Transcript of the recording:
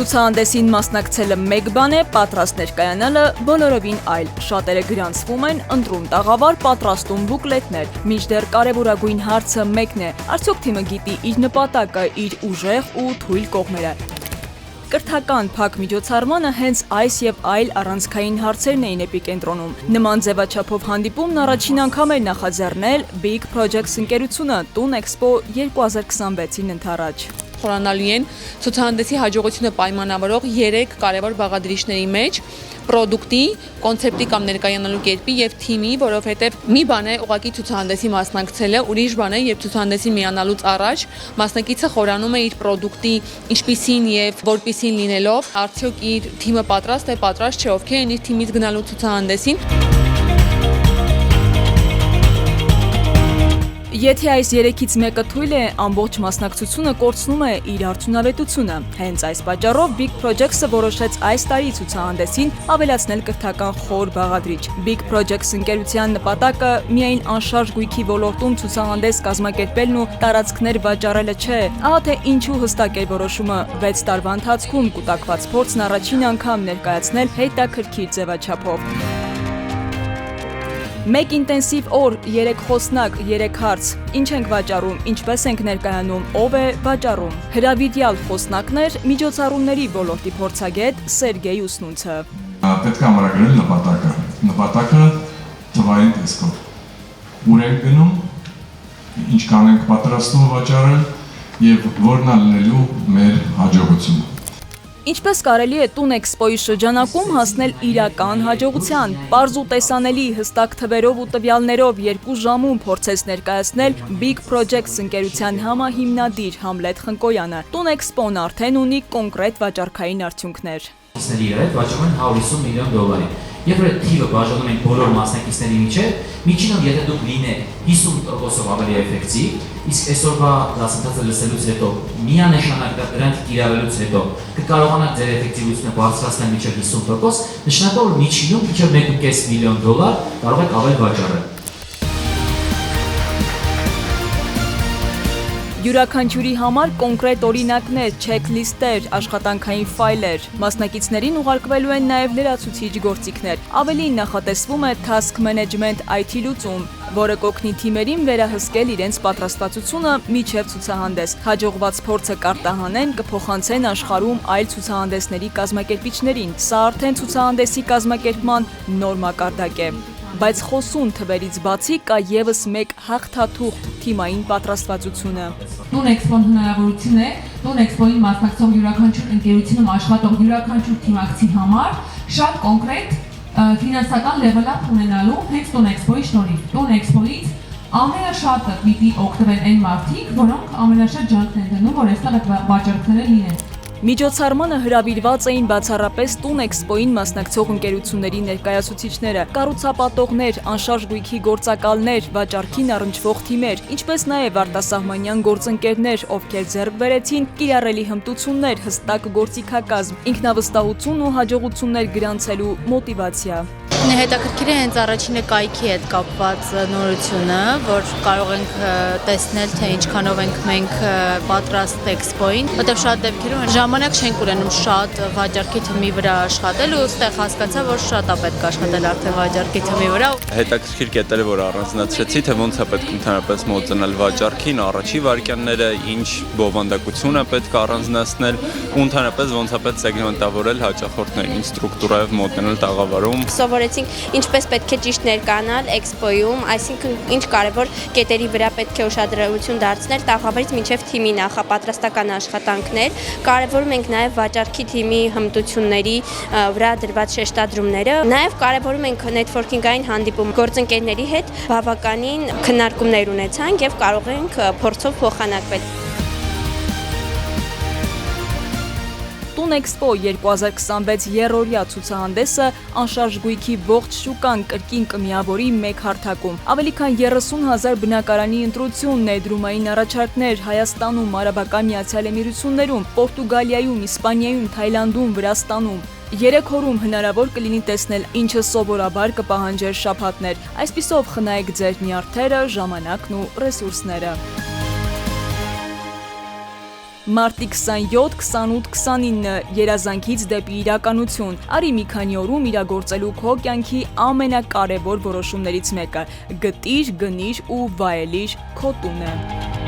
Ցուցահանդեսին մասնակցելը մեկ բան է, պատրաստ ներկայանալը բոլորովին այլ։ Շատերը գրանցվում են, ընտրում տաղավար, պատրաստում բուկլետներ։ Մինչդեռ կարևորագույն հարցը մեկն է՝ արդյոք թիմը գիտի իր նպատակը, իր ուժեղ ու թույլ կողմերը։ Կրթական փակ միջոցառմանը հենց այս եւ այլ առանցքային հարցերն էին էպիկենտրոնում։ Նման ձևաչափով հանդիպումն առաջին անգամ էր նախաձեռնել Big Projects ընկերությունը Տուն Expo 2026-ին ընթരാճ։ Խորանալի են ցուցահանդեսի հաջողությունը պայմանավորող 3 կարևոր բաղադրիչների մեջ՝ պրոդուկտի, կոնցեպտի կամ ներկայանալու կերպի եւ թիմի, որովհետեւ մի բան է ուղղակի ցուցահանդեսի մասնակցելը, ուրիշ բան է եւ ցուցահանդեսին միանալուց առաջ մասնակիցը խորանում է իր պրոդուկտի ինչպիսին եւ որպիսին լինելով, արդյոք իր թիմը պատրաստ է, պատրաստ չէ, ովքեր են իր թիմից գնալու ցուցահանդեսին։ Եթե այս 3-ից մեկը թույլ է, ամբողջ մասնակցությունը կորցնում է իր արդյունավետությունը։ Հենց այս պատճառով Big Projects-ը որոշեց այս տարի ցուցահանդեսին ավելացնել կրթական խոր բաղադրիչ։ Big Projects ընկերության նպատակը միայն անշարժ գույքի ոլորտում ցուցահանդես կազմակերպելն ու տարածքներ վաճառելը չէ։ Ահա թե ինչու հստակ է որոշումը 6 տարվա ընթացքում կուտակված փորձն առաջին անգամ ներկայացնել հետաքրքիր ձևաչափով։ Մեկ ինտենսիվ օր, 3 խոսնակ, 3 հարց։ Ինչ ենք վաճառում, ինչպես ենք ներկայանում, ով է վաճառում։ Հրավիրյալ խոսնակներ միջոցառումների ոլորտի փորձագետ Սերգեյ Ուսնունցը։ Պետք է ամրագրել նպատակը։ Նպատակը թվային տեսքով։ Ուր ենք գնում, ինչքան ենք պատրաստվում վաճառել եւ որն է լինելու մեր հաջողությունը։ Ինչպես կարելի է Տուն Expo-ի շրջանակում հասնել իրական հաջողության։ Պարզ ու տեսանելի հստակ թվերով ու տվյալներով 2 ժամում փորձեց ներկայացնել Big Projects ընկերության համահիմնադիր Համլետ Խնկոյանը։ Տուն Expo-ն արդեն ունի կոնկրետ վաճառքային արդյունքներ։ Վաճառում են $150 միլիոն։ Երբ որ թիվը բաժանում ենք բոլոր մասնակիցների միջև, միջինով եթե դուք լինեք 50%-ով ավելի էֆեկտիվ, իսկ այսօրվա դասընթացը լսելուց հետո միանշանակ դրանք կիրառելուց հետո կկարողանաք ձեր էֆեկտիվությունը բարձրացնել մինչև 50%, նշանակում որ միջինում մինչև $1.5 միլիոն կարող եք ավել վաճառել։ Յուրաքանչյուրի համար կոնկրետ օրինակներ, չեքլիստեր, աշխատանքային ֆայլեր։ Մասնակիցներին ուղարկվելու են նաև լրացուցիչ գործիքներ։ Ավելին նախատեսվում է Task Management IT լուծում, որը կօգնի թիմերին վերահսկել իրենց պատրաստվածությունը մինչև ցուցահանդես։ Հաջողված փորձը կարտահանեն, կփոխանցեն աշխարհում այլ ցուցահանդեսների կազմակերպիչներին։ Սա արդեն ցուցահանդեսի կազմակերպման նոր մակարդակ է։ Բայց խոսուն թվերից բացի կա եւս մեկ հաղթաթուղթ՝ թիմային պատրաստվածությունը։ Տուն Expo-ն հնարավորություն է Տուն Expo-ին մասնակցող յուրաքանչյուր ընկերությունում աշխատող յուրաքանչյուր թիմակցի համար շատ կոնկրետ ֆինանսական level-up ունենալու հենց Տուն Expo-ի շնորհիվ։ Տուն Expo-ից ամենաշատը պիտի օգտվեն այն մարդիկ, որոնք ամենաշատ ջանքն են դնում, որ այստեղ վաճառքները լինեն։ Միջոցառմանը հրավիրված էին բացառապես Տուն Expo-ին մասնակցող ընկերությունների ներկայացուցիչները, կառուցապատողներ, անշարժ գույքի գործակալներ, վաճառքին առնչվող թիմեր, ինչպես նաև արտասահմանյան գործընկերներ, ովքեր ձեռք բերեցին կիրառելի հմտություններ, հստակ գործիքակազմ, ինքնավստահություն ու հաջողություններ գրանցելու մոտիվացիա։ Հետաքրքիր է հենց առաջինը կայքի հետ կապված նորությունը, որ կարող ենք տեսնել, թե ինչքանով ենք մենք պատրաստ Expo-ին, որտեղ շատ դեպքերում ժամանակ չենք ունենում շատ վաճառքի թմի վրա աշխատել ու այստեղ հասկացա, որ շատ է պետք աշխատել արդեն վաճառքի թմի վրա։ Հետաքրքիր կետերը, որ առանձնացրեցի, թե ոնց է պետք ընդհանրապես մոտենալ վաճառքին, առաջի վայրկյանները, ինչ բովանդակություն է պետք առանձնացնել ու ընդհանրապես ոնց է պետք սեգմենտավորել հաճախորդներին, ինչ ստրուկտուրայով մոտենալ տաղավարում։ Ինչպես պետք է ճիշտ ներկայանալ Expo-ում, այսինքն ինչ կարևոր կետերի վրա պետք է ուշադրություն դարձնել տաղավարից մինչև թիմի նախապատրաստական աշխատանքներ։ Կարևորում ենք նաև վաճառքի թիմի հմտությունների վրա դրված շեշտադրումները։ Նաև կարևորում ենք նեթվորքինգային հանդիպում գործընկերների հետ բավականին քննարկումներ ունեցանք եւ կարող ենք փորձով փոխանակվել։ Տուն Expo 2026 երրորդյա ցուցահանդեսը անշարժ գույքի ողջ շուկան կրկին կմիավորի մեկ հարթակում։ Ավելի քան 30,000 բնակարանի ընտրություն, ներդրումային առաջարկներ Հայաստանում, Արաբական Միացյալ Էմիրություններում, Պորտուգալիայում, Իսպանիայում, Թայլանդում, Վրաստանում։ 3 օրում հնարավոր կլինի տեսնել, ինչը սովորաբար կպահանջեր շաբաթներ։ Այսպիսով խնայեք ձեր նյարդերը, ժամանակն ու ռեսուրսները։ Մարտի 27, 28, 29 երազանքից դեպի իրականություն։ Արի մի քանի օրում իրագործելու քո կյանքի ամենակարևոր որոշումներից մեկը՝ գտիր, գնիր ու վայելիր քո տունը։